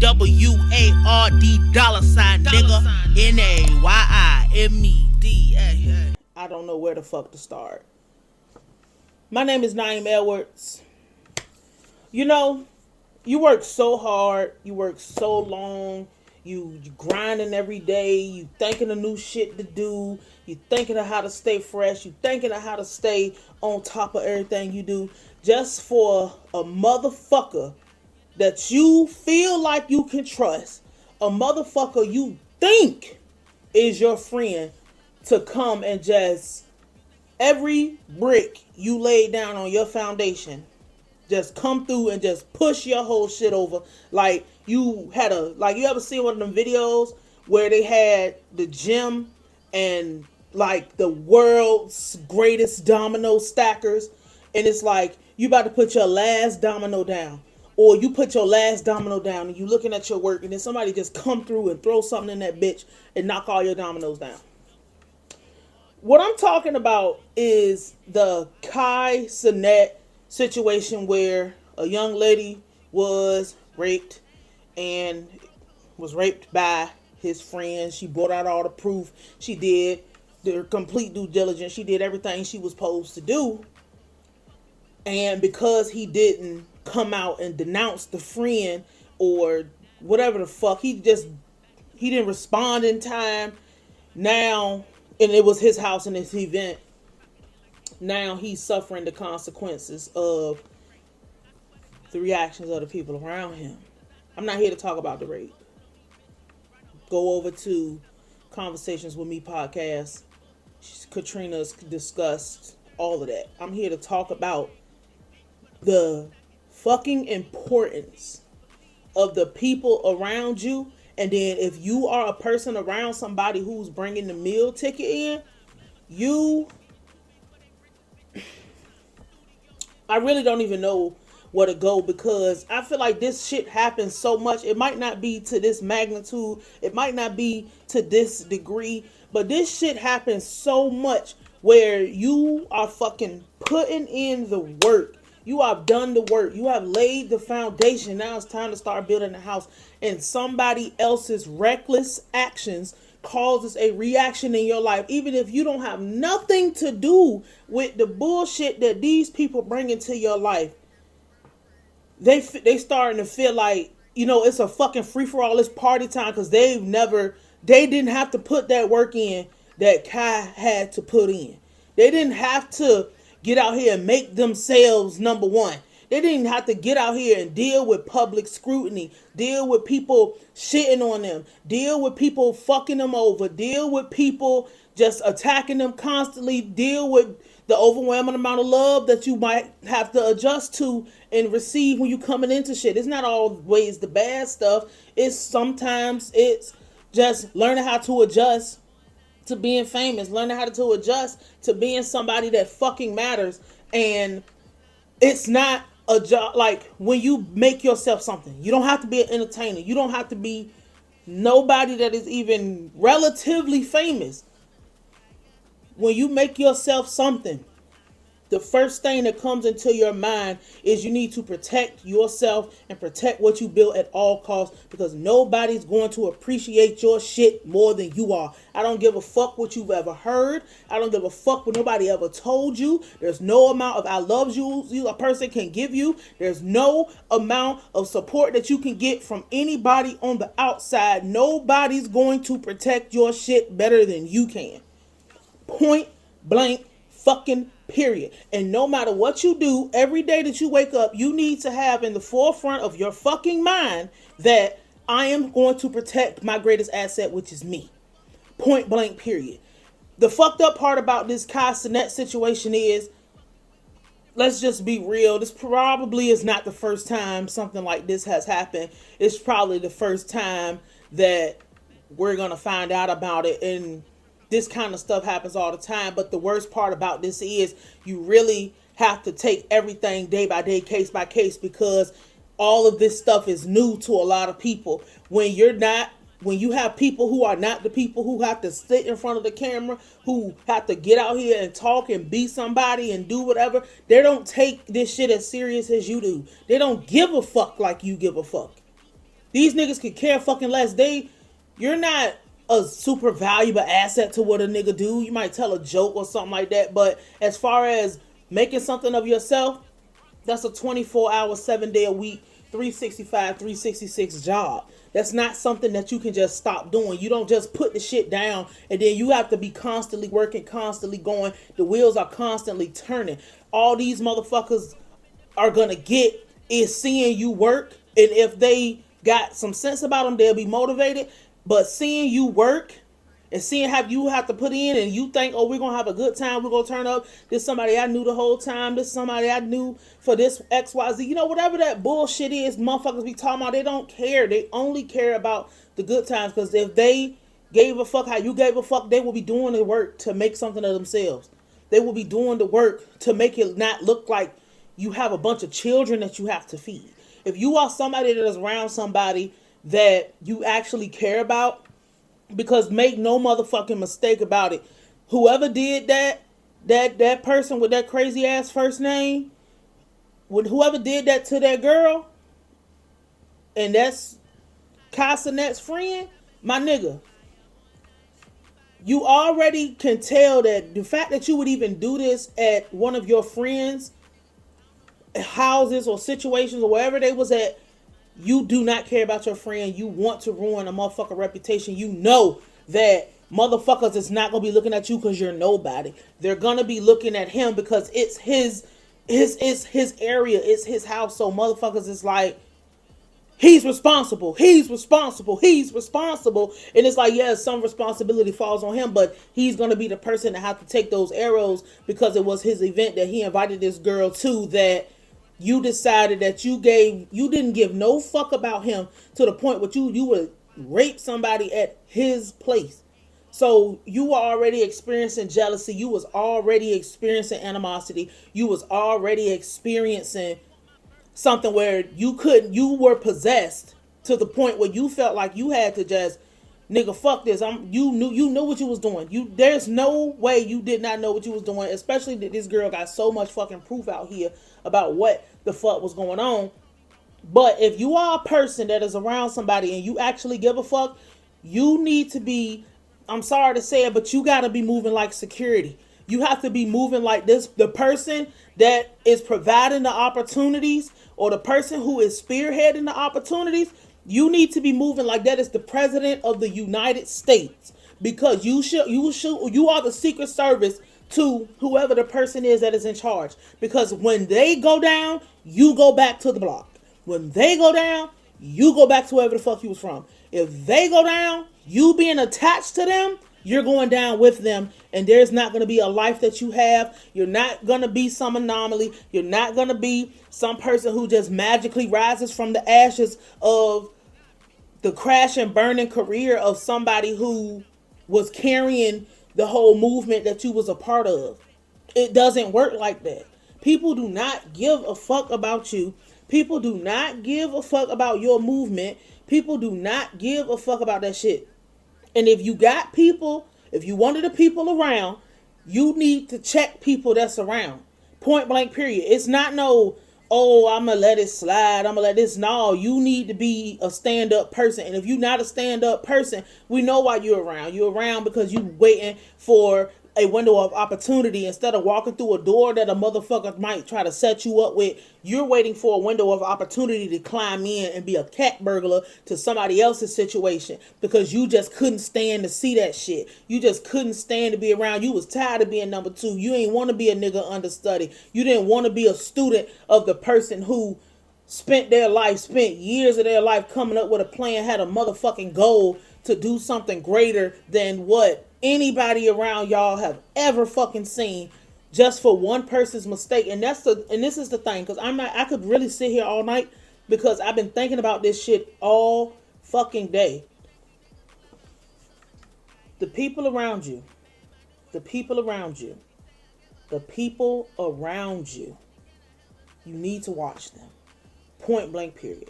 WARD dollar sign, nigga. NAYIMED. I don't know where the fuck to start. My name is Nayim Edwards. You know, you work so hard, you work so long, you grinding every day, you thinking of new shit to do, you thinking of how to stay fresh, you thinking of how to stay on top of everything you do, just for a motherfucker that you feel like you can trust, a motherfucker you think is your friend, to come and just every brick you laid down on your foundation just come through and just push your whole shit over. Like you ever see one of them videos where they had the gym and like the world's greatest domino stackers, and it's like you about to put your last domino down, or you put your last domino down and you looking at your work, and then somebody just come through and throw something in that bitch and knock all your dominoes down. What I'm talking about is the Cenat situation where a young lady was raped and was raped by his friends. She brought out all the proof. She did the complete due diligence. She did everything she was supposed to do. And because he didn't come out and denounce the friend or whatever the fuck, he didn't respond in time. Now, and it was his house and his event. Now he's suffering the consequences of the reactions of the people around him. I'm not here to talk about the rape. Go over to Conversations with Me podcast. Katrina's discussed all of that. I'm here to talk about the fucking importance of the people around you. And then if you are a person around somebody who's bringing the meal ticket in, I really don't even know where to go, because I feel like this shit happens so much. It might not be to this magnitude. It might not be to this degree. But this shit happens so much where you are fucking putting in the work. You have done the work. You have laid the foundation. Now it's time to start building the house. And somebody else's reckless actions causes a reaction in your life. Even if you don't have nothing to do with the bullshit that these people bring into your life. They starting to feel like, it's a fucking free-for-all. It's party time, because they didn't have to put that work in that Kai had to put in. They didn't have to get out here and make themselves number one. They didn't have to get out here and deal with public scrutiny, deal with people shitting on them, deal with people fucking them over, deal with people just attacking them constantly, deal with the overwhelming amount of love that you might have to adjust to and receive when you coming into shit. It's not always the bad stuff. Sometimes it's just learning how to adjust to being famous, learning how to adjust to being somebody that fucking matters. And it's not a job. Like when you make yourself something, you don't have to be an entertainer. You don't have to be nobody that is even relatively famous. When you make yourself something, the first thing that comes into your mind is you need to protect yourself and protect what you built at all costs, because nobody's going to appreciate your shit more than you are. I don't give a fuck what you've ever heard. I don't give a fuck what nobody ever told you. There's no amount of I love you a person can give you. There's no amount of support that you can get from anybody on the outside. Nobody's going to protect your shit better than you can. Point blank fucking period. And no matter what you do, every day that you wake up, you need to have in the forefront of your fucking mind that I am going to protect my greatest asset, which is me. Point blank period. The fucked up part about this Cenat situation is, let's just be real, this probably is not the first time something like this has happened. It's probably the first time that we're going to find out about it. And this kind of stuff happens all the time. But the worst part about this is you really have to take everything day by day, case by case, because all of this stuff is new to a lot of people. When you have people who are not the people who have to sit in front of the camera, who have to get out here and talk and be somebody and do whatever, they don't take this shit as serious as you do. They don't give a fuck like you give a fuck. These niggas could care fucking less. You're not a super valuable asset to what a nigga do. You might tell a joke or something like that, but as far as making something of yourself, that's a 24-hour, 7-day a week, 365, 366 job. That's not something that you can just stop doing. You don't just put the shit down and then you have to be constantly working, constantly going. The wheels are constantly turning. All these motherfuckers are gonna get is seeing you work, and if they got some sense about them, they'll be motivated. But seeing you work and seeing how you have to put in, and you think, oh, we're gonna have a good time, we're gonna turn up. This somebody I knew the whole time. This somebody I knew for this XYZ. You know, whatever that bullshit is, motherfuckers be talking about. They don't care. They only care about the good times. Because if they gave a fuck how you gave a fuck, they will be doing the work to make something of themselves. They will be doing the work to make it not look like you have a bunch of children that you have to feed. If you are somebody that is around somebody that you actually care about, because make no motherfucking mistake about it, whoever did that person with that crazy ass first name, when whoever did that to that girl, and that's Cenat's friend, my nigga, you already can tell that the fact that you would even do this at one of your friends' houses or situations or wherever they was at, you do not care about your friend. You want to ruin a motherfucker reputation. You know that motherfuckers is not gonna be looking at you because you're nobody. They're gonna be looking at him because it's his area, it's his house. So motherfuckers is like, he's responsible, he's responsible, he's responsible. And it's like, yeah, some responsibility falls on him, but he's gonna be the person that have to take those arrows because it was his event that he invited this girl to, that you decided that you didn't give no fuck about him to the point where you would rape somebody at his place. So you were already experiencing jealousy. You was already experiencing animosity. You was already experiencing something where you were possessed to the point where you felt like you had to just, nigga, fuck this. You knew what you was doing. There's no way you did not know what you was doing, especially that this girl got so much fucking proof out here about what the fuck was going on. But if you are a person that is around somebody and you actually give a fuck, you need to be, I'm sorry to say it, but you got to be moving like security. You have to be moving like this. The person that is providing the opportunities, or the person who is spearheading the opportunities, you need to be moving like that is the president of the United States, because you are the Secret Service to whoever the person is that is in charge. Because when they go down, you go back to the block. When they go down, you go back to wherever the fuck you was from. If they go down, you being attached to them, you're going down with them, and there's not going to be a life that you have. You're not going to be some anomaly. You're not going to be some person who just magically rises from the ashes of the crash and burning career of somebody who was carrying the whole movement that you was a part of. It doesn't work like that. People do not give a fuck about you. People do not give a fuck about your movement. People do not give a fuck about that shit. And if you got people, if you wanted the people around, you need to check people that's around. Point blank, period. It's not no, oh, I'm going to let it slide, I'm going to let this. No, you need to be a stand-up person. And if you're not a stand-up person, we know why you're around. You're around because you're waiting for a window of opportunity. Instead of walking through a door that a motherfucker might try to set you up with, you're waiting for a window of opportunity to climb in and be a cat burglar to somebody else's situation, because you just couldn't stand to see that shit. You just couldn't stand to be around. You was tired of being number two. You ain't want to be a nigga understudy. You didn't want to be a student of the person who spent years of their life coming up with a plan, had a motherfucking goal to do something greater than what anybody around y'all have ever fucking seen, just for one person's mistake. And this is the thing, because I could really sit here all night, because I've been thinking about this shit all fucking day. The people around you, you need to watch them. Point blank, period.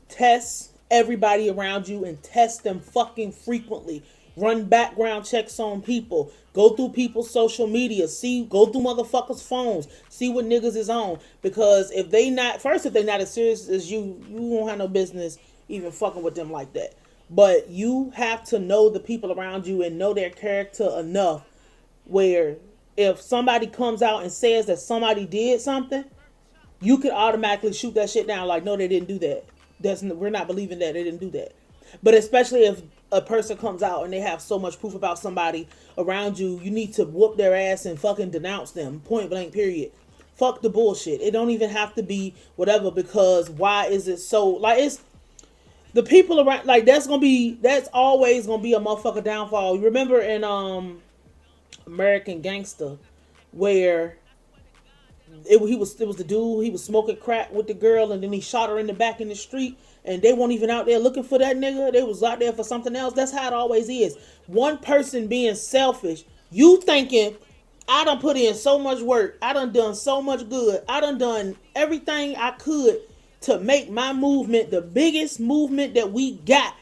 Test everybody around you and test them fucking frequently. Run background checks on people. Go through people's social media. Go through motherfuckers' phones. See what niggas is on. Because if they not as serious as you, you won't have no business even fucking with them like that. But you have to know the people around you and know their character enough where if somebody comes out and says that somebody did something, you could automatically shoot that shit down. Like, no, they didn't do that. We're not believing that they didn't do that. But especially if a person comes out and they have so much proof about somebody around you, you need to whoop their ass and fucking denounce them. Point blank. Period. Fuck the bullshit. It don't even have to be whatever, because why is it so like it's the people around, like that's always gonna be a motherfucker downfall. You remember in American Gangster where it was the dude, he was smoking crack with the girl and then he shot her in the back in the street, and they weren't even out there looking for that nigga. They was out there for something else. That's how it always is. One person being selfish, you thinking, I done put in so much work, I done so much good, I done everything I could to make my movement the biggest movement that we got.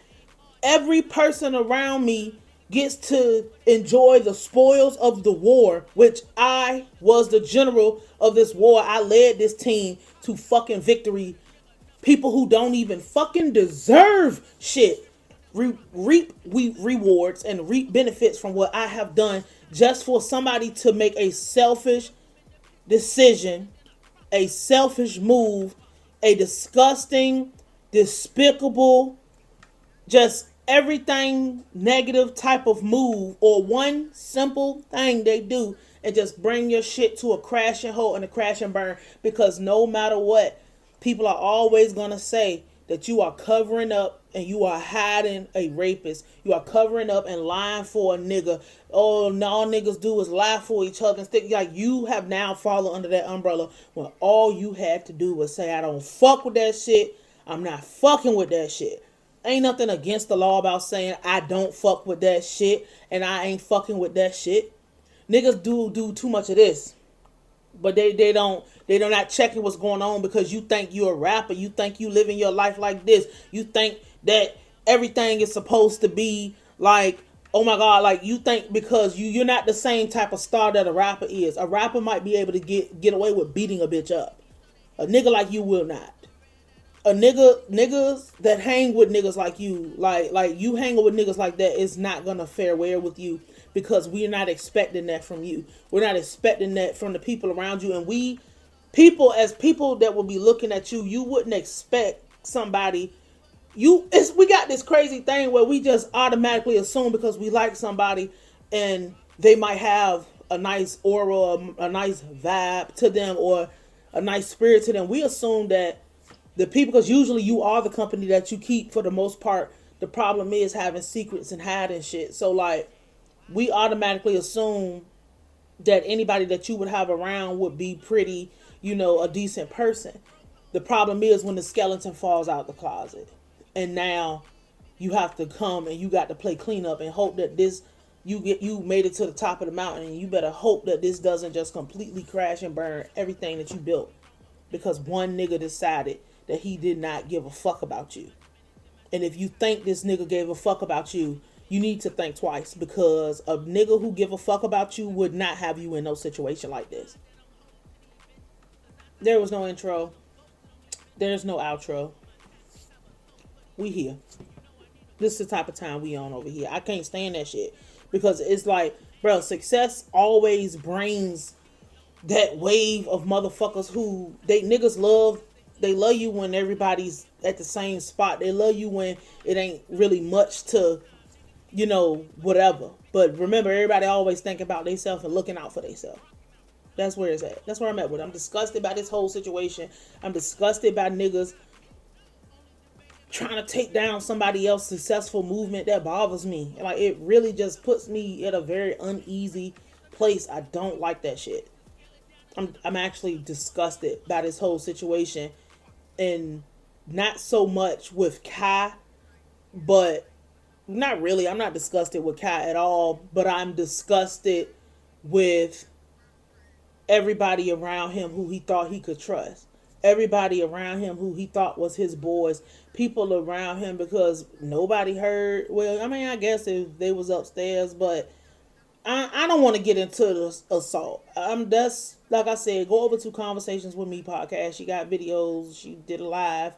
Every person around me gets to enjoy the spoils of the war, which I was the general of this war. I led this team to fucking victory. People who don't even fucking deserve shit reap rewards and reap benefits from what I have done, just for somebody to make a selfish decision, a selfish move, a disgusting, despicable, just everything negative type of move, or one simple thing they do, and just bring your shit to a crash and halt and a crash and burn. Because no matter what, people are always gonna say that you are covering up and you are hiding a rapist. You are covering up and lying for a nigga. Oh, no, all niggas do is lie for each other and stick. Like, you have now fallen under that umbrella when all you had to do was say, I don't fuck with that shit. I'm not fucking with that shit. Ain't nothing against the law about saying I don't fuck with that shit and I ain't fucking with that shit. Niggas do too much of this. But they're not checking what's going on, because you think you're a rapper. You think you living your life like this. You think that everything is supposed to be like, oh my God, like you think because you're not the same type of star that a rapper is. A rapper might be able to get away with beating a bitch up. A nigga like you will not. Niggas that hang with niggas like you, like you hanging with niggas like that, is not gonna fare well with you, because we're not expecting that from you. We're not expecting that from the people around you. And we people that will be looking at you, you wouldn't expect somebody. We got this crazy thing where we just automatically assume because we like somebody and they might have a nice aura, a nice vibe to them, or a nice spirit to them. We assume that the people, because usually you are the company that you keep for the most part. The problem is having secrets and hiding shit. So like, we automatically assume that anybody that you would have around would be pretty, a decent person. The problem is when the skeleton falls out the closet, and now you have to come and you got to play cleanup and hope that you made it to the top of the mountain, and you better hope that this doesn't just completely crash and burn everything that you built, because one nigga decided that he did not give a fuck about you. And if you think this nigga gave a fuck about you, you need to think twice, because a nigga who give a fuck about you would not have you in no situation like this. There was no intro. There's no outro. We here. This is the type of time we on over here. I can't stand that shit, because it's like, bro, success always brings that wave of motherfuckers who niggas love. They love you when everybody's at the same spot. They love you when it ain't really much to, whatever. But remember, everybody always think about themselves and looking out for themselves. That's where it's at. That's where I'm at with it. I'm disgusted by this whole situation. I'm disgusted by niggas trying to take down somebody else's successful movement. That bothers me. Like, it really just puts me at a very uneasy place. I don't like that shit. I'm actually disgusted by this whole situation. And not so much with Kai, but not really. I'm not disgusted with Kai at all, but I'm disgusted with everybody around him who he thought he could trust. Everybody around him who he thought was his boys. People around him, because nobody heard. Well, I mean, I guess if they was upstairs, but I don't want to get into the assault. That's, like I said, go over to Conversations with Me podcast. She got videos. She did a live.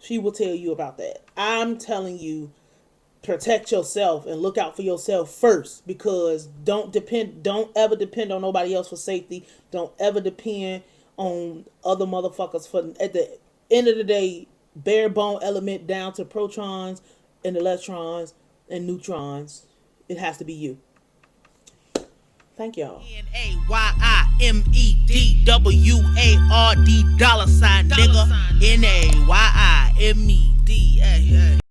She will tell you about that. I'm telling you, protect yourself and look out for yourself first, because don't ever depend on nobody else for safety. Don't ever depend on other motherfuckers for, at the end of the day, bare bone element down to protons and electrons and neutrons. It has to be you. Thank y'all. Nayimedward, $, nigga. Nayimedward.